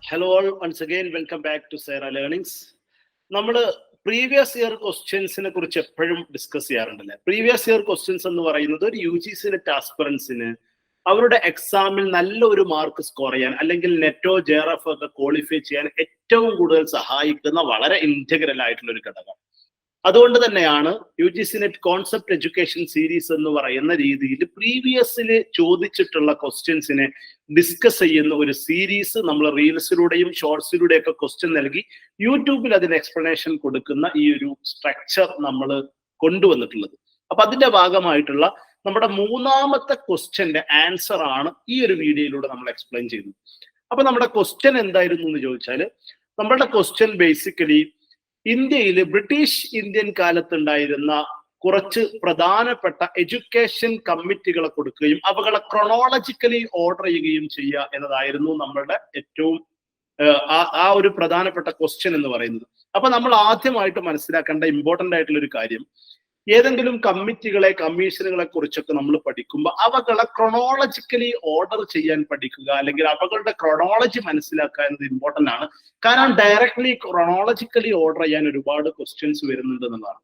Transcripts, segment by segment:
Hello all, once again, welcome back to Sarah Learnings. നമ്മൾ previous year ക്വസ്റ്റ്യൻസിനെ കുറിച്ച് എപ്പോഴും discuss ചെയ്യാറുണ്ടല്ലേ. Previous year questions എന്ന് പറയുന്നത് ഒരു UGC നെറ്റ് ആസ്പിറൻസിന് അവരുടെ എക്സാമിൽ നല്ലൊരു മാർക്ക് സ്കോർ ചെയ്യാൻ അല്ലെങ്കിൽ നെറ്റോ JRF ഒക്കെ ക്വാളിഫൈ ചെയ്യാൻ ഏറ്റവും കൂടുതൽ സഹായിക്കുന്ന വളരെ ഇന്റഗ്രൽ ആയിട്ടുള്ള ഒരു ഘടകം. അതുകൊണ്ട് തന്നെയാണ് UGC net concept education series എന്ന് പറയുന്ന രീതിയിൽ പ്രീവിയസിൽ ചോദിച്ചിട്ടുള്ള ക്വസ്റ്റ്യൻസിനെ ഡിസ്കസ് ചെയ്യുന്ന ഒരു സീരീസ് നമ്മൾ റീൽസിലൂടെയും ഷോർട്സിലൂടെയും ഒക്കെ ക്വസ്റ്റ്യൻ നൽകി യൂട്യൂബിൽ അതിന് എക്സ്പ്ലനേഷൻ കൊടുക്കുന്ന ഈ ഒരു സ്ട്രക്ചർ നമ്മൾ കൊണ്ടുവന്നിട്ടുള്ളത്. അപ്പൊ അതിന്റെ ഭാഗമായിട്ടുള്ള നമ്മുടെ മൂന്നാമത്തെ ക്വസ്റ്റ്യന്റെ ആൻസർ ആണ് ഈ ഒരു വീഡിയോയിലൂടെ നമ്മൾ എക്സ്പ്ലെയിൻ ചെയ്യുന്നത്. അപ്പൊ നമ്മുടെ ക്വസ്റ്റ്യൻ എന്തായിരുന്നു എന്ന് ചോദിച്ചാൽ, നമ്മളുടെ ക്വസ്റ്റ്യൻ ബേസിക്കലി ഇന്ത്യയിൽ ബ്രിട്ടീഷ് ഇന്ത്യൻ കാലത്തുണ്ടായിരുന്ന കുറച്ച് പ്രധാനപ്പെട്ട എഡ്യൂക്കേഷൻ കമ്മിറ്റികളെ കൊടുക്കുകയും അവകളെ ക്രൊണോളജിക്കലി ഓർഡർ ചെയ്യുകയും ചെയ്യുക എന്നതായിരുന്നു നമ്മളുടെ ഏറ്റവും ആ ഒരു പ്രധാനപ്പെട്ട ക്വസ്റ്റ്യൻ എന്ന് പറയുന്നത്. അപ്പൊ നമ്മൾ ആദ്യമായിട്ട് മനസ്സിലാക്കേണ്ട ഇമ്പോർട്ടന്റ് ആയിട്ടുള്ള ഒരു കാര്യം, ഏതെങ്കിലും കമ്മിറ്റികളെ കമ്മീഷനുകളെ കുറിച്ചൊക്കെ നമ്മൾ പഠിക്കുമ്പോൾ അവകളെ ക്രൊണോളജിക്കലി ഓർഡർ ചെയ്യാൻ പഠിക്കുക, അല്ലെങ്കിൽ അവകളുടെ ക്രൊണോളജി മനസ്സിലാക്കുക എന്നത് ഇമ്പോർട്ടന്റ് ആണ്. കാരണം ഡയറക്ട്ലി ക്രൊണോളജിക്കലി ഓർഡർ ചെയ്യാൻ ഒരുപാട് ക്വസ്റ്റ്യൻസ് വരുന്നുണ്ട് എന്നതാണ്.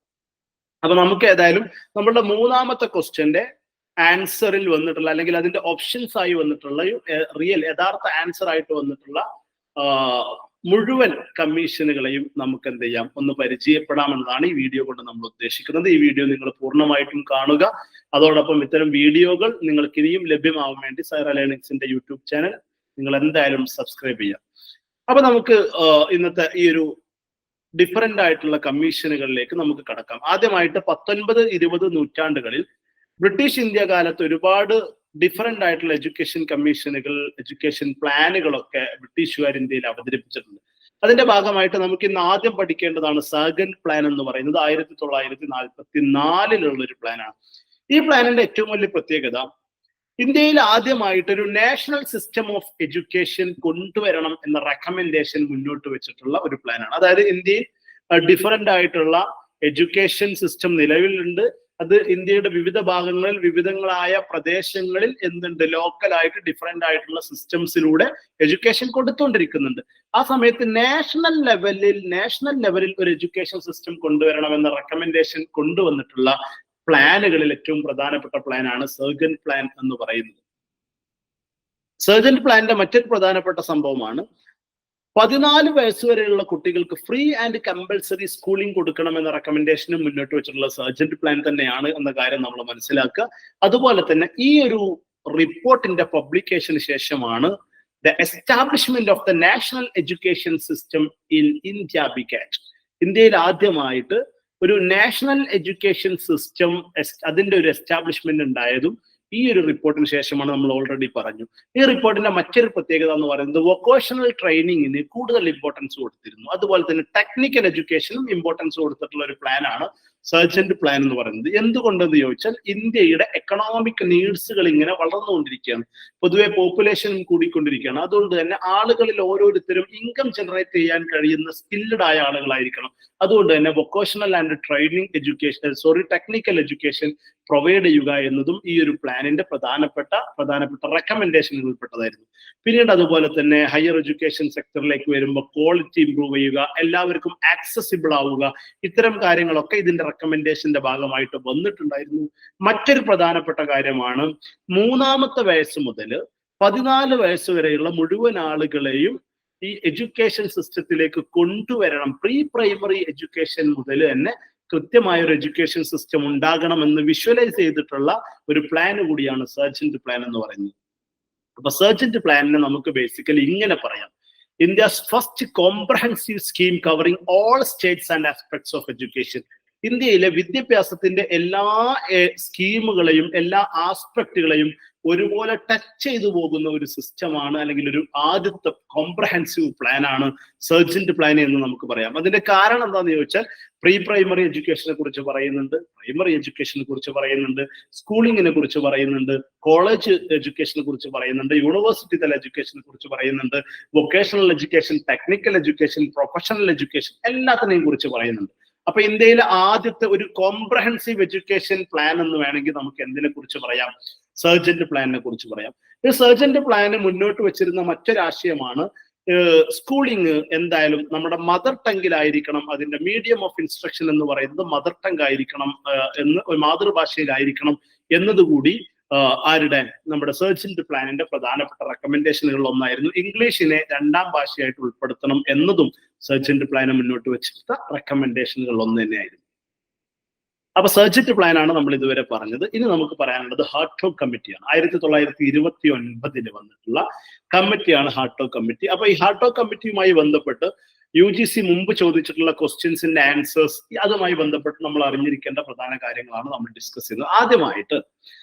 അപ്പൊ നമുക്ക് ഏതായാലും നമ്മളുടെ മൂന്നാമത്തെ ക്വസ്റ്റ്യന്റെ ആൻസറിൽ വന്നിട്ടുള്ള അല്ലെങ്കിൽ അതിന്റെ ഓപ്ഷൻസ് ആയി വന്നിട്ടുള്ള യഥാർത്ഥ ആൻസർ ആയിട്ട് വന്നിട്ടുള്ള മുഴുവൻ കമ്മീഷനുകളെയും നമുക്ക് എന്ത് ചെയ്യാം, ഒന്ന് പരിചയപ്പെടാമെന്നതാണ് ഈ വീഡിയോ കൊണ്ട് നമ്മൾ ഉദ്ദേശിക്കുന്നത്. ഈ വീഡിയോ നിങ്ങൾ പൂർണ്ണമായിട്ടും കാണുക. അതോടൊപ്പം ഇത്തരം വീഡിയോകൾ നിങ്ങൾക്ക് ഇനിയും ലഭ്യമാവാൻ വേണ്ടി സൈറ ലേണിംഗ്സിന്റെ യൂട്യൂബ് ചാനൽ നിങ്ങൾ എന്തായാലും സബ്സ്ക്രൈബ് ചെയ്യാം. അപ്പൊ നമുക്ക് ഇന്നത്തെ ഈ ഒരു ഡിഫറെന്റ് ആയിട്ടുള്ള കമ്മീഷനുകളിലേക്ക് നമുക്ക് കടക്കാം. ആദ്യമായിട്ട് 19-20 നൂറ്റാണ്ടുകളിൽ ബ്രിട്ടീഷ് ഇന്ത്യ കാലത്ത് ഒരുപാട് ഡിഫറെന്റ് ആയിട്ടുള്ള എഡ്യൂക്കേഷൻ കമ്മീഷനുകൾ, എഡ്യൂക്കേഷൻ പ്ലാനുകളൊക്കെ ബ്രിട്ടീഷുകാർ ഇന്ത്യയിൽ അവതരിപ്പിച്ചിട്ടുണ്ട്. അതിന്റെ ഭാഗമായിട്ട് നമുക്ക് ഇന്ന് ആദ്യം പഠിക്കേണ്ടതാണ് സർഗൻ പ്ലാൻ എന്ന് പറയുന്നത്. 1944 ഒരു പ്ലാനാണ്. ഈ പ്ലാനിന്റെ ഏറ്റവും വലിയ പ്രത്യേകത, ഇന്ത്യയിൽ ആദ്യമായിട്ട് ഒരു നാഷണൽ സിസ്റ്റം ഓഫ് എഡ്യൂക്കേഷൻ കൊണ്ടുവരണം എന്ന റെക്കമെൻഡേഷൻ മുന്നോട്ട് വെച്ചിട്ടുള്ള ഒരു പ്ലാനാണ്. അതായത് ഇന്ത്യയിൽ ഡിഫറെന്റ് ആയിട്ടുള്ള എഡ്യൂക്കേഷൻ സിസ്റ്റം നിലവിലുണ്ട്. അത് ഇന്ത്യയുടെ വിവിധ ഭാഗങ്ങളിൽ വിവിധങ്ങളായ പ്രദേശങ്ങളിൽ എന്തുണ്ട്, ലോക്കലായിട്ട് ഡിഫറെന്റ് ആയിട്ടുള്ള സിസ്റ്റംസിലൂടെ എഡ്യൂക്കേഷൻ കൊടുത്തുകൊണ്ടിരിക്കുന്നുണ്ട്. ആ സമയത്ത് നാഷണൽ ലെവലിൽ ഒരു എഡ്യൂക്കേഷൻ സിസ്റ്റം കൊണ്ടുവരണം എന്ന റെക്കമെൻഡേഷൻ കൊണ്ടുവന്നിട്ടുള്ള പ്ലാനുകളിൽ ഏറ്റവും പ്രധാനപ്പെട്ട പ്ലാനാണ് സർഗൻ പ്ലാൻ എന്ന് പറയുന്നത്. സർഗൻ പ്ലാന്റെ മറ്റൊരു പ്രധാനപ്പെട്ട സംഭവമാണ് 14 വയസ്സ് വരെയുള്ള കുട്ടികൾക്ക് ഫ്രീ ആൻഡ് കമ്പൽസറി സ്കൂളിംഗ് കൊടുക്കണം എന്ന റെക്കമെൻഡേഷനും മുന്നോട്ട് വെച്ചിട്ടുള്ള സർജന്റ് പ്ലാൻ തന്നെയാണ് എന്ന കാര്യം നമ്മൾ മനസ്സിലാക്കുക. അതുപോലെ തന്നെ ഈ ഒരു റിപ്പോർട്ടിന്റെ പബ്ലിക്കേഷന് ശേഷമാണ് the establishment of the national education system in India began. ഇന്ത്യയിൽ ആദ്യമായിട്ട് ഒരു നാഷണൽ എഡ്യൂക്കേഷൻ സിസ്റ്റം അതിന്റെ ഒരു എസ്റ്റാബ്ലിഷ്മെന്റ് ഉണ്ടായതും ഈ ഒരു റിപ്പോർട്ടിന് ശേഷമാണ്. നമ്മൾ ഓൾറെഡി പറഞ്ഞു. ഈ റിപ്പോർട്ടിന്റെ മറ്റൊരു പ്രത്യേകത എന്ന് പറയുന്നത് വൊക്കേഷണൽ ട്രെയിനിങ്ങിന് കൂടുതൽ ഇമ്പോർട്ടൻസ് കൊടുത്തിരുന്നു. അതുപോലെ തന്നെ ടെക്നിക്കൽ എഡ്യൂക്കേഷനും ഇമ്പോർട്ടൻസ് കൊടുത്തിട്ടുള്ള ഒരു പ്ലാനാണ് സർജന്റ് പ്ലാൻ എന്ന് പറയുന്നത്. എന്തുകൊണ്ടെന്ന് ചോദിച്ചാൽ ഇന്ത്യയുടെ എക്കണോമിക് നീഡ്സുകൾ ഇങ്ങനെ വളർന്നുകൊണ്ടിരിക്കുകയാണ്. പൊതുവെ പോപ്പുലേഷനും കൂടിക്കൊണ്ടിരിക്കുകയാണ്. അതുകൊണ്ട് തന്നെ ആളുകളിൽ ഓരോരുത്തരും ഇൻകം ജനറേറ്റ് ചെയ്യാൻ കഴിയുന്ന സ്കിൽഡ് ആയ ആളുകളായിരിക്കണം. അതുകൊണ്ട് തന്നെ vocational and technical education provide ചെയ്യുക എന്നതും ഈ ഒരു പ്ലാനിന്റെ പ്രധാനപ്പെട്ട റെക്കമെൻഡേഷനുകളിൽ പെട്ടതായിരുന്നു. പിന്നീട് അതുപോലെ തന്നെ ഹയർ എഡ്യൂക്കേഷൻ സെക്ടറിലേക്ക് വരുമ്പോൾ ക്വാളിറ്റി ഇംപ്രൂവ് ചെയ്യുക, എല്ലാവർക്കും ആക്സസിബിൾ ആവുക, ഇത്തരം കാര്യങ്ങളൊക്കെ ഇതിന്റെ റെക്കമെൻഡേഷന്റെ ഭാഗമായിട്ട് വന്നിട്ടുണ്ടായിരുന്നു. മറ്റൊരു പ്രധാനപ്പെട്ട കാര്യമാണ് 3-ാമത്തെ വയസ്സ് മുതൽ 14 വയസ്സ് വരെയുള്ള മുഴുവൻ ആളുകളെയും ഈ എഡ്യൂക്കേഷൻ സിസ്റ്റത്തിലേക്ക് കൊണ്ടുവരണം. പ്രീ പ്രൈമറി എഡ്യൂക്കേഷൻ മുതൽ തന്നെ കൃത്യമായ ഒരു എഡ്യൂക്കേഷൻ സിസ്റ്റം ഉണ്ടാകണമെന്ന് വിഷ്വലൈസ് ചെയ്തിട്ടുള്ള ഒരു പ്ലാൻ കൂടിയാണ് സർജന്റ് പ്ലാൻ എന്ന് പറയുന്നത്. അപ്പൊ സർജന്റ് പ്ലാനിനെ നമുക്ക് ബേസിക്കലി ഇങ്ങനെ പറയാം: India's first comprehensive scheme covering all States and aspects of education. ഇന്ത്യയിലെ വിദ്യാഭ്യാസത്തിന്റെ എല്ലാ സ്കീമുകളെയും എല്ലാ ആസ്പെക്റ്റുകളെയും ഒരുപോലെ ടച്ച് ചെയ്തു പോകുന്ന ഒരു സിസ്റ്റമാണ്, അല്ലെങ്കിൽ ഒരു ആദ്യത്തെ കോംപ്രഹെൻസീവ് പ്ലാനാണ് സർജന്റ് പ്ലാൻ എന്ന് നമുക്ക് പറയാം. അതിന്റെ കാരണം എന്താണെന്ന് ചോദിച്ചാൽ, പ്രീ പ്രൈമറി എഡ്യൂക്കേഷനെ കുറിച്ച് പറയുന്നുണ്ട്, പ്രൈമറി എഡ്യൂക്കേഷനെ കുറിച്ച് പറയുന്നുണ്ട്, സ്കൂളിങ്ങിനെ കുറിച്ച് പറയുന്നുണ്ട്, കോളേജ് എഡ്യൂക്കേഷനെ കുറിച്ച് പറയുന്നുണ്ട്, യൂണിവേഴ്സിറ്റി തല എഡ്യൂക്കേഷനെ കുറിച്ച് പറയുന്നുണ്ട്, vocational education, technical education, professional education എല്ലാത്തിനെയും കുറിച്ച് പറയുന്നുണ്ട്. അപ്പൊ ഇന്ത്യയിലെ ആദ്യത്തെ ഒരു കോംപ്രഹെൻസീവ് എഡ്യൂക്കേഷൻ പ്ലാൻ എന്ന് വേണമെങ്കിൽ നമുക്ക് എന്തിനെ കുറിച്ച് പറയാം? സർജന്റ് പ്ലാനിനെ കുറിച്ച് പറയാം. ഈ സർജന്റ് പ്ലാന് മുന്നോട്ട് വെച്ചിരുന്ന മറ്റൊരാശയമാണ് സ്കൂളിംഗ് എന്തായാലും നമ്മുടെ മദർ ടങ്ങിലായിരിക്കണം, അതിന്റെ മീഡിയം ഓഫ് ഇൻസ്ട്രക്ഷൻ എന്ന് പറയുന്നത് മദർ ടങ് ആയിരിക്കണം എന്ന്, മാതൃഭാഷയിലായിരിക്കണം എന്നതുകൂടി ആരുടെ നമ്മുടെ സർജന്റ് പ്ലാനിന്റെ പ്രധാനപ്പെട്ട റെക്കമെൻഡേഷനുകളിൽ ഒന്നായിരുന്നു. ഇംഗ്ലീഷിനെ 2ാം ഭാഷയായിട്ട് ഉൾപ്പെടുത്തണം എന്നതും സർജന്റ് പ്ലാന് മുന്നോട്ട് വെച്ചിട്ട റെക്കമെൻഡേഷനുകളിൽ ഒന്ന് തന്നെയായിരുന്നു. അപ്പൊ സർജന്റ് പ്ലാൻ ആണ് നമ്മൾ ഇതുവരെ പറഞ്ഞത്. ഇനി നമുക്ക് പറയാനുള്ളത് ഹാർട്ടോഗ് കമ്മിറ്റിയാണ്. 1929 വന്നിട്ടുള്ള കമ്മിറ്റിയാണ് ഹാർട്ടോഗ് കമ്മിറ്റി. അപ്പൊ ഈ ഹാർട്ടോഗ് കമ്മിറ്റിയുമായി ബന്ധപ്പെട്ട് UGC മുമ്പ് ചോദിച്ചിട്ടുള്ള ക്വസ്റ്റ്യൻസിന്റെ ആൻസേഴ്സ്, അതുമായി ബന്ധപ്പെട്ട് നമ്മൾ അറിഞ്ഞിരിക്കേണ്ട പ്രധാന കാര്യങ്ങളാണ് നമ്മൾ ഡിസ്കസ് ചെയ്യുന്നത്. ആദ്യമായിട്ട്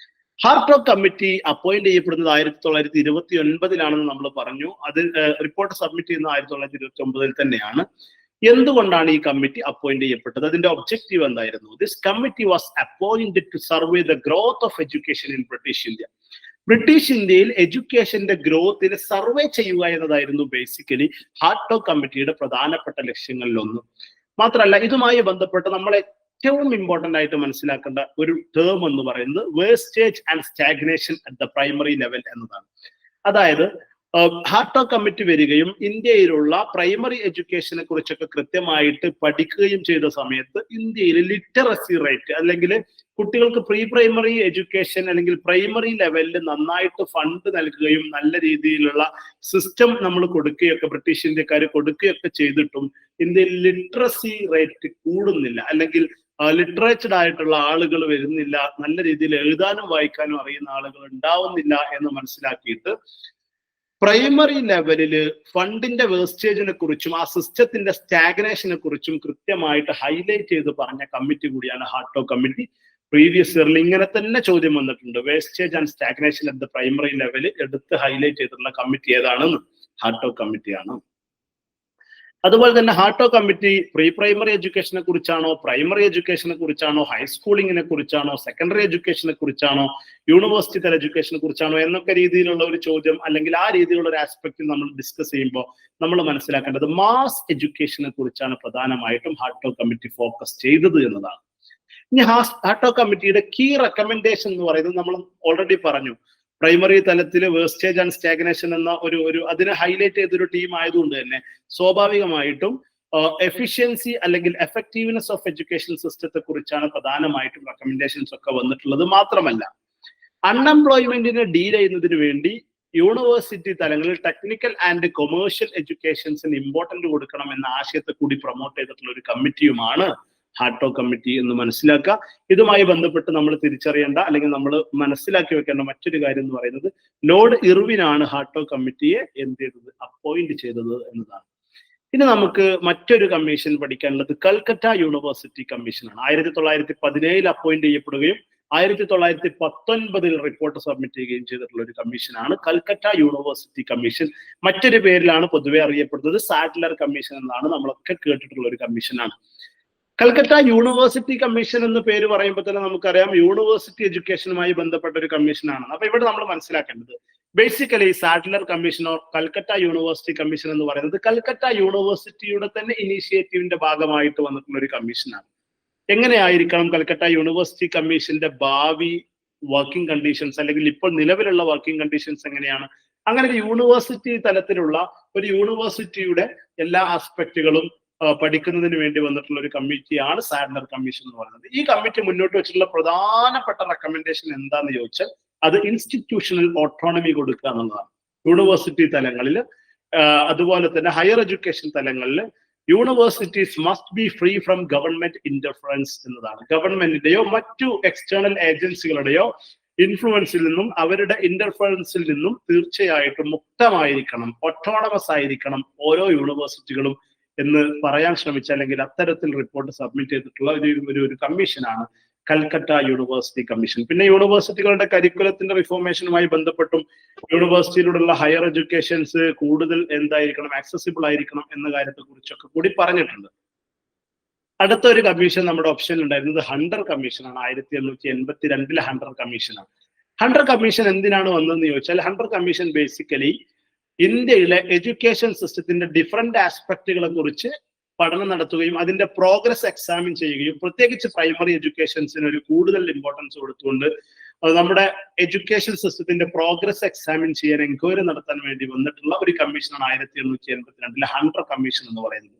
ഹാർട്ടോഗ് കമ്മിറ്റി അപ്പോയിന്റ് ചെയ്യപ്പെടുന്നത് 1929 നമ്മൾ പറഞ്ഞു. അത് റിപ്പോർട്ട് സബ്മിറ്റ് ചെയ്യുന്നത് 1929 തന്നെയാണ്. എന്തുകൊണ്ടാണ് ഈ കമ്മിറ്റി അപ്പോയിന്റ് ചെയ്യപ്പെട്ടത്? അതിന്റെ ഒബ്ജക്റ്റീവ് എന്തായിരുന്നു? This committee was appointed to survey the growth of education in British India. British ഇന്ത്യയിൽ എഡ്യൂക്കേഷന്റെ ഗ്രോത്തിന് സർവേ ചെയ്യുക എന്നതായിരുന്നു ബേസിക്കലി ഹാർട്ടോഗ് കമ്മിറ്റിയുടെ പ്രധാനപ്പെട്ട ലക്ഷ്യങ്ങളിൽ ഒന്ന്. മാത്രമല്ല, ഇതുമായി ബന്ധപ്പെട്ട് നമ്മൾ ഏറ്റവും ഇമ്പോർട്ടന്റ് ആയിട്ട് മനസ്സിലാക്കേണ്ട ഒരു ടേം എന്ന് പറയുന്നത് wastage and stagnation at the primary level എന്നതാണ്. അതായത് ഹാർട്ടോഗ് കമ്മിറ്റി വരികയും ഇന്ത്യയിലുള്ള പ്രൈമറി എഡ്യൂക്കേഷനെ കുറിച്ചൊക്കെ കൃത്യമായിട്ട് പഠിക്കുകയും ചെയ്ത സമയത്ത് ഇന്ത്യയിൽ ലിറ്ററസി റേറ്റ്, അല്ലെങ്കിൽ കുട്ടികൾക്ക് പ്രീ പ്രൈമറി എഡ്യൂക്കേഷൻ അല്ലെങ്കിൽ പ്രൈമറി ലെവലിൽ നന്നായിട്ട് ഫണ്ട് നൽകുകയും നല്ല രീതിയിലുള്ള സിസ്റ്റം നമ്മൾ കൊടുക്കുകയൊക്കെ, ബ്രിട്ടീഷ് ഇന്ത്യക്കാർ കൊടുക്കുകയൊക്കെ ചെയ്തിട്ടും ഇന്ത്യയിൽ ലിറ്ററസി റേറ്റ് കൂടുന്നില്ല, അല്ലെങ്കിൽ ലിറ്ററേച്ചഡ് ആയിട്ടുള്ള ആളുകൾ വരുന്നില്ല, നല്ല രീതിയിൽ എഴുതാനും വായിക്കാനും അറിയുന്ന ആളുകൾ ഉണ്ടാവുന്നില്ല എന്ന് മനസ്സിലാക്കിയിട്ട് പ്രൈമറി ലെവലില് ഫണ്ടിന്റെ വേസ്റ്റേജിനെ കുറിച്ചും ആ സിസ്റ്റത്തിന്റെ സ്റ്റാഗ്നേഷനെ കുറിച്ചും കൃത്യമായിട്ട് ഹൈലൈറ്റ് ചെയ്ത് പറഞ്ഞ കമ്മിറ്റി കൂടിയാണ് ഹാർട്ടോഗ് കമ്മിറ്റി. പ്രീവിയസ് ഇയറിൽ ഇങ്ങനെ തന്നെ ചോദ്യം വന്നിട്ടുണ്ട്. Wastage and stagnation at the primary ലെവലിൽ എടുത്ത് ഹൈലൈറ്റ് ചെയ്തിട്ടുള്ള കമ്മിറ്റി ഏതാണെന്ന്? ഹാർട്ടോഗ് കമ്മിറ്റിയാണ്. അതുപോലെ തന്നെ ഹാർട്ടോഗ് കമ്മിറ്റി പ്രീ പ്രൈമറി എഡ്യൂക്കേഷനെ കുറിച്ചാണോ, പ്രൈമറി എഡ്യൂക്കേഷനെ കുറിച്ചാണോ, ഹൈസ്കൂളിങ്ങിനെ കുറിച്ചാണോ, സെക്കൻഡറി എഡ്യൂക്കേഷനെ കുറിച്ചാണോ, യൂണിവേഴ്സിറ്റി തല എഡ്യൂക്കേഷനെ കുറിച്ചാണോ എന്നൊക്കെ രീതിയിലുള്ള ഒരു ചോദ്യം, അല്ലെങ്കിൽ ആ രീതിയിലുള്ള ഒരു ആസ്പെക്റ്റിൽ നമ്മൾ ഡിസ്കസ് ചെയ്യുമ്പോൾ നമ്മൾ മനസ്സിലാക്കേണ്ടത് മാസ് എഡ്യൂക്കേഷനെ കുറിച്ചാണ് പ്രധാനമായിട്ടും ഹാർട്ടോഗ് കമ്മിറ്റി ഫോക്കസ് ചെയ്തത് എന്നതാണ്. ഇനി ഹാർട്ടോഗ് കമ്മിറ്റിയുടെ കീ റെക്കമെൻഡേഷൻ എന്ന് പറയുന്നത് നമ്മൾ ഓൾറെഡി പറഞ്ഞു. പ്രൈമറി തലത്തിൽ വേസ്റ്റേജ് ആൻഡ് സ്റ്റാഗ്നേഷൻ എന്ന ഒരു അതിനെ ഹൈലൈറ്റ് ചെയ്തൊരു ടീം ആയതുകൊണ്ട് തന്നെ സ്വാഭാവികമായിട്ടും എഫിഷ്യൻസി അല്ലെങ്കിൽ എഫക്റ്റീവ്നെസ് ഓഫ് എഡ്യൂക്കേഷൻ സിസ്റ്റത്തെ കുറിച്ചാണ് പ്രധാനമായിട്ടും റെക്കമെൻഡേഷൻസ് ഒക്കെ വന്നിട്ടുള്ളത്. മാത്രമല്ല, അൺഎംപ്ലോയ്മെന്റിനെ ഡീൽ ചെയ്യുന്നതിന് വേണ്ടി യൂണിവേഴ്സിറ്റി തലങ്ങളിൽ ടെക്നിക്കൽ ആൻഡ് കൊമേഴ്ഷ്യൽ എഡ്യൂക്കേഷൻസിന് ഇമ്പോർട്ടന്റ് കൊടുക്കണം എന്ന ആശയത്തെ കൂടി പ്രൊമോട്ട് ചെയ്തിട്ടുള്ള ഒരു കമ്മിറ്റിയുമാണ് ഹാർട്ടോഗ് കമ്മിറ്റി എന്ന് മനസ്സിലാക്കുക. ഇതുമായി ബന്ധപ്പെട്ട് നമ്മൾ തിരിച്ചറിയേണ്ട അല്ലെങ്കിൽ നമ്മൾ മനസ്സിലാക്കി വെക്കേണ്ട മറ്റൊരു കാര്യം എന്ന് പറയുന്നത് ലോർഡ് ഇർവിനാണ് ഹാർട്ടോഗ് കമ്മിറ്റിയെ എന്ത് ചെയ്തത്? അപ്പോയിന്റ് ചെയ്തത് എന്നതാണ്. ഇനി നമുക്ക് മറ്റൊരു കമ്മീഷൻ പഠിക്കാനുള്ളത് കൽക്കട്ട യൂണിവേഴ്സിറ്റി കമ്മീഷനാണ്. 1917 അപ്പോയിന്റ് ചെയ്യപ്പെടുകയും 1919 റിപ്പോർട്ട് സബ്മിറ്റ് ചെയ്യുകയും ചെയ്തിട്ടുള്ള ഒരു കമ്മീഷനാണ് കൽക്കട്ട യൂണിവേഴ്സിറ്റി കമ്മീഷൻ. മറ്റൊരു പേരിലാണ് പൊതുവെ അറിയപ്പെടുന്നത്, സാഡ്ലർ കമ്മീഷൻ എന്നാണ് നമ്മളൊക്കെ കേട്ടിട്ടുള്ള ഒരു കമ്മീഷനാണ്. കൽക്കട്ട യൂണിവേഴ്സിറ്റി കമ്മീഷൻ എന്ന് പേര് പറയുമ്പോൾ തന്നെ നമുക്കറിയാം യൂണിവേഴ്സിറ്റി എഡ്യൂക്കേഷനുമായി ബന്ധപ്പെട്ട ഒരു കമ്മീഷനാണ്. അപ്പൊ ഇവിടെ നമ്മൾ മനസ്സിലാക്കേണ്ടത് basically Sadler commission or Calcutta university commission എന്ന് പറയുന്നത് കൽക്കട്ട യൂണിവേഴ്സിറ്റിയുടെ തന്നെ ഇനീഷ്യേറ്റീവിന്റെ ഭാഗമായിട്ട് വന്നിട്ടുള്ള ഒരു കമ്മീഷനാണ്. എങ്ങനെയായിരിക്കണം കൽക്കട്ട യൂണിവേഴ്സിറ്റി കമ്മീഷന്റെ ഭാവി വർക്കിംഗ് കണ്ടീഷൻസ്, അല്ലെങ്കിൽ ഇപ്പോൾ നിലവിലുള്ള വർക്കിംഗ് കണ്ടീഷൻസ് എങ്ങനെയാണ്? അങ്ങനെ ഒരു യൂണിവേഴ്സിറ്റി തലത്തിലുള്ള ഒരു യൂണിവേഴ്സിറ്റിയുടെ എല്ലാ ആസ്പെക്റ്റുകളും പഠിക്കുന്നതിന് വേണ്ടി വന്നിട്ടുള്ള ഒരു കമ്മിറ്റിയാണ് സാഡ്ലർ കമ്മീഷൻ എന്ന് പറയുന്നത്. ഈ കമ്മിറ്റി മുന്നോട്ട് വെച്ചിട്ടുള്ള പ്രധാനപ്പെട്ട റെക്കമെൻഡേഷൻ എന്താന്ന് ചോദിച്ചാൽ അത് ഇൻസ്റ്റിറ്റ്യൂഷണൽ ഓട്ടോണമി കൊടുക്കുക എന്നുള്ളതാണ്. യൂണിവേഴ്സിറ്റി തലങ്ങളിൽ, അതുപോലെ തന്നെ ഹയർ എഡ്യൂക്കേഷൻ തലങ്ങളിൽ universities must be free from government interference എന്നതാണ്. ഗവൺമെന്റിന്റെയോ മറ്റു എക്സ്റ്റേണൽ ഏജൻസികളുടെയോ ഇൻഫ്ലുവൻസിൽ നിന്നും അവരുടെ ഇന്റർഫറൻസിൽ നിന്നും തീർച്ചയായിട്ടും മുക്തമായിരിക്കണം, ഓട്ടോണമസ് ആയിരിക്കണം ഓരോ യൂണിവേഴ്സിറ്റികളും എന്ന് പറയാൻ ശ്രമിച്ച, അല്ലെങ്കിൽ അത്തരത്തിൽ റിപ്പോർട്ട് സബ്മിറ്റ് ചെയ്തിട്ടുള്ള ഒരു കമ്മീഷനാണ് കൽക്കട്ട യൂണിവേഴ്സിറ്റി കമ്മീഷൻ. പിന്നെ യൂണിവേഴ്സിറ്റികളുടെ കരിക്കുലത്തിന്റെ റിഫോർമേഷനുമായി ബന്ധപ്പെട്ടും യൂണിവേഴ്സിറ്റിയിലൂടെയുള്ള ഹയർ എഡ്യൂക്കേഷൻസ് കൂടുതൽ എന്തായിരിക്കണം, ആക്സസിബിൾ ആയിരിക്കണം എന്ന കാര്യത്തെ കുറിച്ചൊക്കെ കൂടി പറഞ്ഞിട്ടുണ്ട്. അടുത്ത ഒരു കമ്മീഷൻ നമ്മുടെ ഓപ്ഷനിൽ ഉണ്ടായിരുന്നത് ഹണ്ടർ കമ്മീഷനാണ്. 1882 ഹണ്ടർ കമ്മീഷനാണ്. ഹണ്ടർ കമ്മീഷൻ എന്തിനാണ് വന്നതെന്ന് ചോദിച്ചാൽ, ഹണ്ടർ കമ്മീഷൻ ബേസിക്കലി ഇന്ത്യയിലെ എഡ്യൂക്കേഷൻ സിസ്റ്റത്തിന്റെ ഡിഫറെന്റ് ആസ്പെക്റ്റുകളെ കുറിച്ച് പഠനം നടത്തുകയും അതിന്റെ പ്രോഗ്രസ് എക്സാമിൻ ചെയ്യുകയും പ്രത്യേകിച്ച് പ്രൈമറി എഡ്യൂക്കേഷൻസിന് ഒരു കൂടുതൽ ഇമ്പോർട്ടൻസ് കൊടുത്തുകൊണ്ട് നമ്മുടെ എഡ്യൂക്കേഷൻ സിസ്റ്റത്തിന്റെ പ്രോഗ്രസ് എക്സാമിൻ ചെയ്യാൻ എൻക്വയറി നടത്താൻ വേണ്ടി വന്നിട്ടുള്ള ഒരു കമ്മീഷനാണ് 1882 ഹണ്ടർ കമ്മീഷൻ എന്ന് പറയുന്നത്.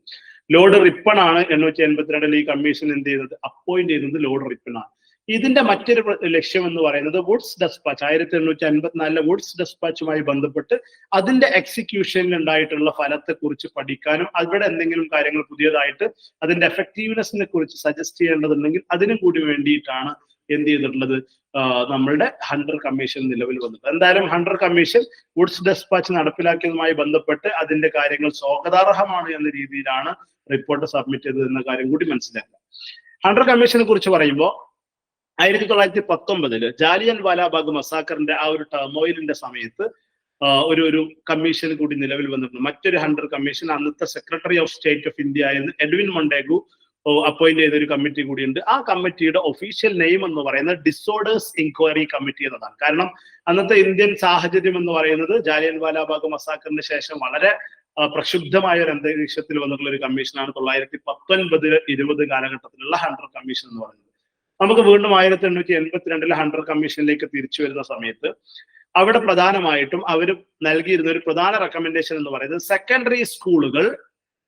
ലോർഡ് റിപ്പൺ ആണ് 1882 ഈ കമ്മീഷൻ എന്ത് ചെയ്യുന്നത്, അപ്പോയിന്റ് ചെയ്യുന്നത് ലോർഡ് റിപ്പൺ ആണ്. ഇതിന്റെ മറ്റൊരു ലക്ഷ്യം എന്ന് പറയുന്നത് വുഡ്സ് ഡെസ്പാച്ച് 1854 വുഡ്സ് ഡെസ്പാച്ചുമായി ബന്ധപ്പെട്ട് അതിന്റെ എക്സിക്യൂഷനിൽ ഉണ്ടായിട്ടുള്ള ഫലത്തെക്കുറിച്ച് പഠിക്കാനും അവിടെ എന്തെങ്കിലും കാര്യങ്ങൾ പുതിയതായിട്ട് അതിന്റെ എഫക്റ്റീവ്നെസ്സിനെ കുറിച്ച് സജസ്റ്റ് ചെയ്യേണ്ടതുണ്ടെങ്കിൽ അതിനും കൂടി വേണ്ടിയിട്ടാണ് എന്ത് ചെയ്തിട്ടുള്ളത്, നമ്മളുടെ ഹണ്ടർ കമ്മീഷൻ നിലവിൽ വന്നത്. എന്തായാലും ഹണ്ടർ കമ്മീഷൻ വുഡ്സ് ഡെസ്പാച്ച് നടപ്പിലാക്കിയതുമായി ബന്ധപ്പെട്ട് അതിന്റെ കാര്യങ്ങൾ സ്വാഗതാർഹമാണ് എന്ന രീതിയിലാണ് റിപ്പോർട്ട് സബ്മിറ്റ് ചെയ്തത് എന്ന കാര്യം കൂടി മനസ്സിലാക്കുക. ഹണ്ടർ കമ്മീഷനെ കുറിച്ച് പറയുമ്പോൾ 1919 ജാലിയൻ വാലാബാഗ് മസാക്കറിന്റെ ആ ഒരു ടർമോയിലിന്റെ സമയത്ത് ഒരു കമ്മീഷൻ കൂടി നിലവിൽ വന്നിട്ടുണ്ട്. മറ്റൊരു ഹണ്ടർ കമ്മീഷൻ അന്നത്തെ secretary of state of India ആയിരുന്ന എഡ്വിൻ മൊണ്ടേഗു അപ്പോയിന്റ് ചെയ്ത ഒരു കമ്മിറ്റി കൂടിയുണ്ട്. ആ കമ്മിറ്റിയുടെ ഒഫീഷ്യൽ നെയിം എന്ന് പറയുന്നത് ഡിസോർഡേഴ്സ് ഇൻക്വയറി കമ്മിറ്റി എന്നതാണ്. കാരണം അന്നത്തെ ഇന്ത്യൻ സാഹചര്യം എന്ന് പറയുന്നത് ജാലിയൻ വാലാബാഗ് മസാക്കറിന് ശേഷം വളരെ പ്രക്ഷുബ്ധമായ ഒരു അന്തരീക്ഷത്തിൽ വന്നിട്ടുള്ള ഒരു കമ്മീഷനാണ് 1919-20 കാലഘട്ടത്തിലുള്ള ഹണ്ടർ കമ്മീഷൻ എന്ന് പറയുന്നത്. നമുക്ക് വീണ്ടും 1882 ഹണ്ടർ കമ്മീഷനിലേക്ക് തിരിച്ചു വരുന്ന സമയത്ത് അവിടെ പ്രധാനമായിട്ടും അവർ നൽകിയിരുന്ന ഒരു പ്രധാന റെക്കമെൻഡേഷൻ എന്ന് പറയുന്നത് സെക്കൻഡറി സ്കൂളുകൾ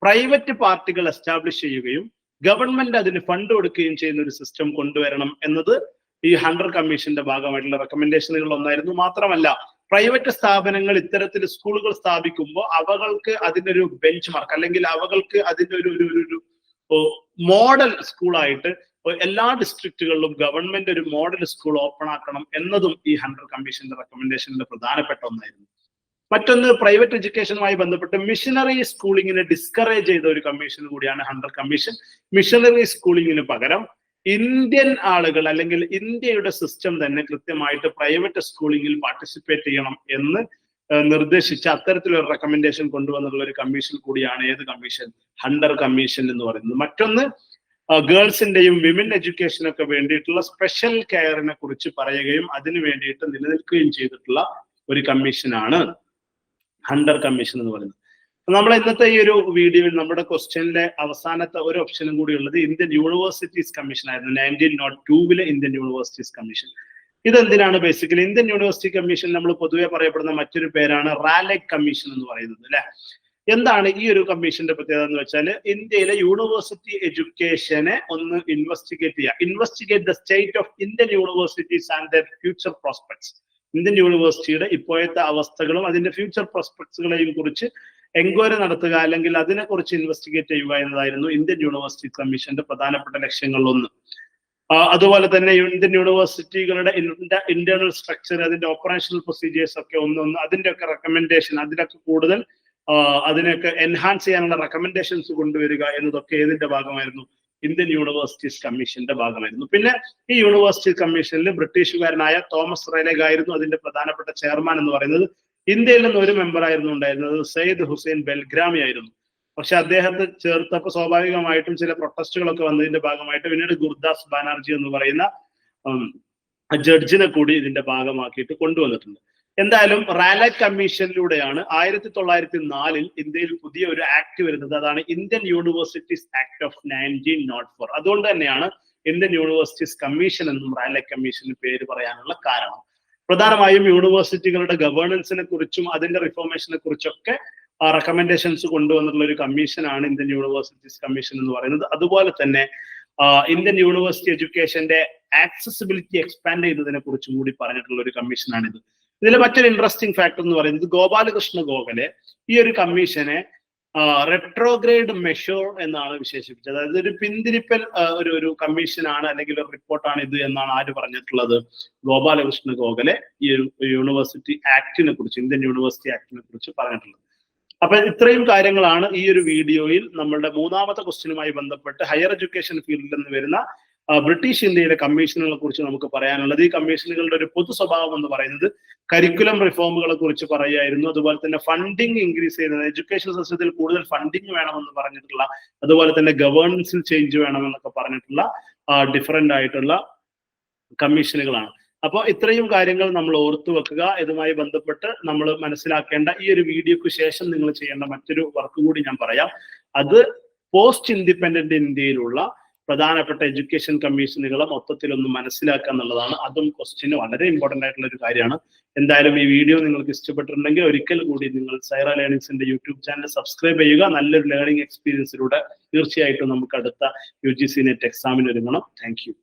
പ്രൈവറ്റ് പാർട്ടികൾ എസ്റ്റാബ്ലിഷ് ചെയ്യുകയും ഗവൺമെന്റ് അതിന് ഫണ്ട് കൊടുക്കുകയും ചെയ്യുന്ന ഒരു സിസ്റ്റം കൊണ്ടുവരണം എന്നത് ഈ ഹണ്ടർ കമ്മീഷന്റെ ഭാഗമായിട്ടുള്ള റെക്കമെൻഡേഷനുകൾ ഒന്നായിരുന്നു. മാത്രമല്ല പ്രൈവറ്റ് സ്ഥാപനങ്ങൾ ഇത്തരത്തിൽ സ്കൂളുകൾ സ്ഥാപിക്കുമ്പോൾ അവകൾക്ക് അതിനൊരു ബെഞ്ച് മാർക്ക് അല്ലെങ്കിൽ അവകൾക്ക് അതിന്റെ ഒരു മോഡൽ സ്കൂളായിട്ട് എല്ലാ ഡിസ്ട്രിക്റ്റുകളിലും ഗവൺമെന്റ് ഒരു മോഡൽ സ്കൂൾ ഓപ്പൺ ആക്കണം എന്നതും ഈ ഹണ്ടർ കമ്മീഷന്റെ റെക്കമെൻഡേഷനിൽ പ്രധാനപ്പെട്ട ഒന്നായിരുന്നു. മറ്റൊന്ന് പ്രൈവറ്റ് എഡ്യൂക്കേഷനുമായി ബന്ധപ്പെട്ട് മിഷനറി സ്കൂളിങ്ങിനെ ഡിസ്കറേജ് ചെയ്ത ഒരു കമ്മീഷൻ കൂടിയാണ് ഹണ്ടർ കമ്മീഷൻ. മിഷനറി സ്കൂളിങ്ങിന് പകരം ഇന്ത്യൻ ആളുകൾ അല്ലെങ്കിൽ ഇന്ത്യയുടെ സിസ്റ്റം തന്നെ കൃത്യമായിട്ട് പ്രൈവറ്റ് സ്കൂളിങ്ങിൽ പാർട്ടിസിപ്പേറ്റ് ചെയ്യണം എന്ന് നിർദ്ദേശിച്ച അത്തരത്തിലൊരു റെക്കമെൻഡേഷൻ കൊണ്ടുവന്നിട്ടുള്ള ഒരു കമ്മീഷൻ കൂടിയാണ് ഏത് കമ്മീഷൻ, ഹണ്ടർ കമ്മീഷൻ എന്ന് പറയുന്നത്. മറ്റൊന്ന് ഗേൾസിന്റെയും വിമൻ എഡ്യൂക്കേഷനൊക്കെ വേണ്ടിയിട്ടുള്ള സ്പെഷ്യൽ കെയറിനെ കുറിച്ച് പറയുകയും അതിനു വേണ്ടിയിട്ട് നിലനിൽക്കുകയും ചെയ്തിട്ടുള്ള ഒരു കമ്മീഷനാണ് ഹണ്ടർ കമ്മീഷൻ എന്ന് പറയുന്നത്. നമ്മൾ ഇന്നത്തെ ഈ ഒരു വീഡിയോയിൽ നമ്മുടെ ക്വസ്റ്റ്യനിലെ അവസാനത്തെ ഒരു ഓപ്ഷനും കൂടി ഉള്ളത് ഇന്ത്യൻ യൂണിവേഴ്സിറ്റീസ് കമ്മീഷൻ ആയിരുന്നു. 1902 ഇന്ത്യൻ യൂണിവേഴ്സിറ്റീസ് കമ്മീഷൻ. ഇതെന്തിനാണ് ബേസിക്കലി ഇന്ത്യൻ യൂണിവേഴ്സിറ്റി കമ്മീഷൻ നമ്മൾ പൊതുവെ പറയപ്പെടുന്ന മറ്റൊരു പേരാണ് റാലെക് കമ്മീഷൻ എന്ന് പറയുന്നത് അല്ലെ. എന്താണ് ഈ ഒരു കമ്മീഷന്റെ പ്രത്യേകത എന്ന് വെച്ചാൽ ഇന്ത്യയിലെ യൂണിവേഴ്സിറ്റി എഡ്യൂക്കേഷനെ ഒന്ന് investigate the state of Indian universities and there future prospects. Indian യൂണിവേഴ്സിറ്റിയുടെ ഇപ്പോഴത്തെ അവസ്ഥകളും അതിന്റെ ഫ്യൂച്ചർ പ്രോസ്പെക്ട്സുകളെയും കുറിച്ച് എൻക്വയറി നടത്തുക അല്ലെങ്കിൽ അതിനെക്കുറിച്ച് ഇൻവെസ്റ്റിഗേറ്റ് ചെയ്യുക എന്നതായിരുന്നു ഇന്ത്യൻ യൂണിവേഴ്സിറ്റി കമ്മീഷന്റെ പ്രധാനപ്പെട്ട ലക്ഷ്യങ്ങളിലൊന്ന്. അതുപോലെ തന്നെ ഇന്ത്യൻ യൂണിവേഴ്സിറ്റികളുടെ ഇന്റേണൽ സ്ട്രക്ചർ, അതിന്റെ ഓപ്പറേഷണൽ പ്രൊസീജിയേഴ്സ് ഒക്കെ അതിന്റെ ഒക്കെ റെക്കമെൻഡേഷൻ, അതിലൊക്കെ കൂടുതൽ അതിനൊക്കെ എൻഹാൻസ് ചെയ്യാനുള്ള റെക്കമെൻഡേഷൻസ് കൊണ്ടുവരിക എന്നതൊക്കെ ഏതിന്റെ ഭാഗമായിരുന്നു, ഇന്ത്യൻ യൂണിവേഴ്സിറ്റീസ് കമ്മീഷന്റെ ഭാഗമായിരുന്നു. പിന്നെ ഈ യൂണിവേഴ്സിറ്റി കമ്മീഷനിൽ ബ്രിട്ടീഷുകാരനായ തോമസ് റൈലേഗ് ആയിരുന്നു അതിന്റെ പ്രധാനപ്പെട്ട ചെയർമാൻ എന്ന് പറയുന്നത്. ഇന്ത്യയിൽ നിന്ന് ഒരു മെമ്പർ ആയിരുന്നു ഉണ്ടായിരുന്നത്, സയ്യിദ് ഹുസൈൻ ബെൽഗ്രാമി ആയിരുന്നു. പക്ഷെ അദ്ദേഹത്തെ ചേർത്തപ്പോൾ സ്വാഭാവികമായിട്ടും ചില പ്രൊട്ടസ്റ്റുകളൊക്കെ വന്നതിന്റെ ഭാഗമായിട്ട് പിന്നീട് ഗുർദാസ് ബാനർജി എന്ന് പറയുന്ന ജഡ്ജിനെ കൂടി ഇതിന്റെ ഭാഗമാക്കിയിട്ട് കൊണ്ടുവന്നിട്ടുണ്ട്. എന്തായാലും റാലെക് കമ്മീഷനിലൂടെയാണ് 1904 ഇന്ത്യയിൽ പുതിയ ഒരു ആക്ട് വരുന്നത്. അതാണ് ഇന്ത്യൻ യൂണിവേഴ്സിറ്റീസ് ആക്ട് ഓഫ് 1904. അതുകൊണ്ട് തന്നെയാണ് ഇന്ത്യൻ യൂണിവേഴ്സിറ്റീസ് കമ്മീഷൻ എന്നും റാലെക് കമ്മീഷന് പേര് പറയാനുള്ള കാരണം. പ്രധാനമായും യൂണിവേഴ്സിറ്റികളുടെ ഗവേണൻസിനെ കുറിച്ചും അതിന്റെ റിഫോർമേഷനെ കുറിച്ചൊക്കെ റെക്കമെൻഡേഷൻസ് കൊണ്ടുവന്നിട്ടുള്ള ഒരു കമ്മീഷനാണ് ഇന്ത്യൻ യൂണിവേഴ്സിറ്റീസ് കമ്മീഷൻ എന്ന് പറയുന്നത്. അതുപോലെ തന്നെ ഇന്ത്യൻ യൂണിവേഴ്സിറ്റി എഡ്യൂക്കേഷന്റെ ആക്സസിബിലിറ്റി എക്സ്പാൻഡ് ചെയ്തതിനെ കുറിച്ചും കൂടി പറഞ്ഞിട്ടുള്ള ഒരു കമ്മീഷനാണിത്. ഇതിൽ മറ്റൊരു ഇൻട്രസ്റ്റിംഗ് ഫാക്ടർ എന്ന് പറയുന്നത് ഗോപാലകൃഷ്ണ ഗോഖലെ ഈ ഒരു കമ്മീഷനെ റെട്രോഗ്രേഡ് മെഷർ എന്നാണ് വിശേഷിപ്പിച്ചത്. അതായത് ഒരു പിന്തിരിപ്പൻ ഒരു കമ്മീഷനാണ് അല്ലെങ്കിൽ ഒരു റിപ്പോർട്ടാണ് ഇത് എന്നാണ് ആര് പറഞ്ഞിട്ടുള്ളത്, ഗോപാലകൃഷ്ണ ഗോഖലെ ഈ ഒരു യൂണിവേഴ്സിറ്റി ആക്ടിനെ കുറിച്ച്, ഇന്ത്യൻ യൂണിവേഴ്സിറ്റി ആക്ടിനെ കുറിച്ച് പറഞ്ഞിട്ടുള്ളത്. അപ്പൊ ഇത്രയും കാര്യങ്ങളാണ് ഈ ഒരു വീഡിയോയിൽ നമ്മളുടെ മൂന്നാമത്തെ ക്വസ്റ്റ്യനുമായി ബന്ധപ്പെട്ട് ഹയർ എഡ്യൂക്കേഷൻ ഫീൽഡിൽ നിന്ന് വരുന്ന ബ്രിട്ടീഷ് ഇന്ത്യയിലെ കമ്മീഷനുകളെ കുറിച്ച് നമുക്ക് പറയാനുള്ളത്. ഈ കമ്മീഷനുകളുടെ ഒരു പൊതു സ്വഭാവം എന്ന് പറയുന്നത് കരിക്കുലം റിഫോമുകളെ കുറിച്ച് പറയുകയായിരുന്നു. അതുപോലെ തന്നെ ഫണ്ടിങ് ഇൻക്രീസ് ചെയ്യുന്നത്, എഡ്യൂക്കേഷൻ സിസ്റ്റത്തിൽ കൂടുതൽ ഫണ്ടിങ് വേണമെന്ന് പറഞ്ഞിട്ടുള്ള, അതുപോലെ തന്നെ ഗവേണൻസിൽ ചേഞ്ച് വേണമെന്നൊക്കെ പറഞ്ഞിട്ടുള്ള ഡിഫറെന്റ് ആയിട്ടുള്ള കമ്മീഷനുകളാണ്. അപ്പോൾ ഇത്രയും കാര്യങ്ങൾ നമ്മൾ ഓർത്തു വെക്കുക. ഇതുമായി ബന്ധപ്പെട്ട് നമ്മൾ മനസ്സിലാക്കേണ്ട ഈ ഒരു വീഡിയോക്ക് ശേഷം നിങ്ങൾ ചെയ്യേണ്ട മറ്റൊരു വർക്ക് കൂടി ഞാൻ പറയാം. അത് പോസ്റ്റ് ഇൻഡിപെൻഡന്റ് ഇന്ത്യയിലുള്ള പ്രധാനപ്പെട്ട എഡ്യൂക്കേഷൻ കമ്മീഷനുകളെ മൊത്തത്തിലൊന്ന് മനസ്സിലാക്കുക എന്നുള്ളതാണ്. അതും ക്വസ്റ്റ്യന് വളരെ ഇമ്പോർട്ടന്റ് ആയിട്ടുള്ള ഒരു കാര്യമാണ്. എന്തായാലും ഈ വീഡിയോ നിങ്ങൾക്ക് ഇഷ്ടപ്പെട്ടിട്ടുണ്ടെങ്കിൽ ഒരിക്കൽ കൂടി നിങ്ങൾ സൈറ ലേണിംഗ്സിന്റെ യൂട്യൂബ് ചാനൽ സബ്സ്ക്രൈബ് ചെയ്യുക. നല്ലൊരു ലേണിംഗ് എക്സ്പീരിയൻസിലൂടെ തീർച്ചയായിട്ടും നമുക്ക് അടുത്ത UGC നെറ്റ് എക്സാമിന് ഒരുങ്ങണം. Thank you.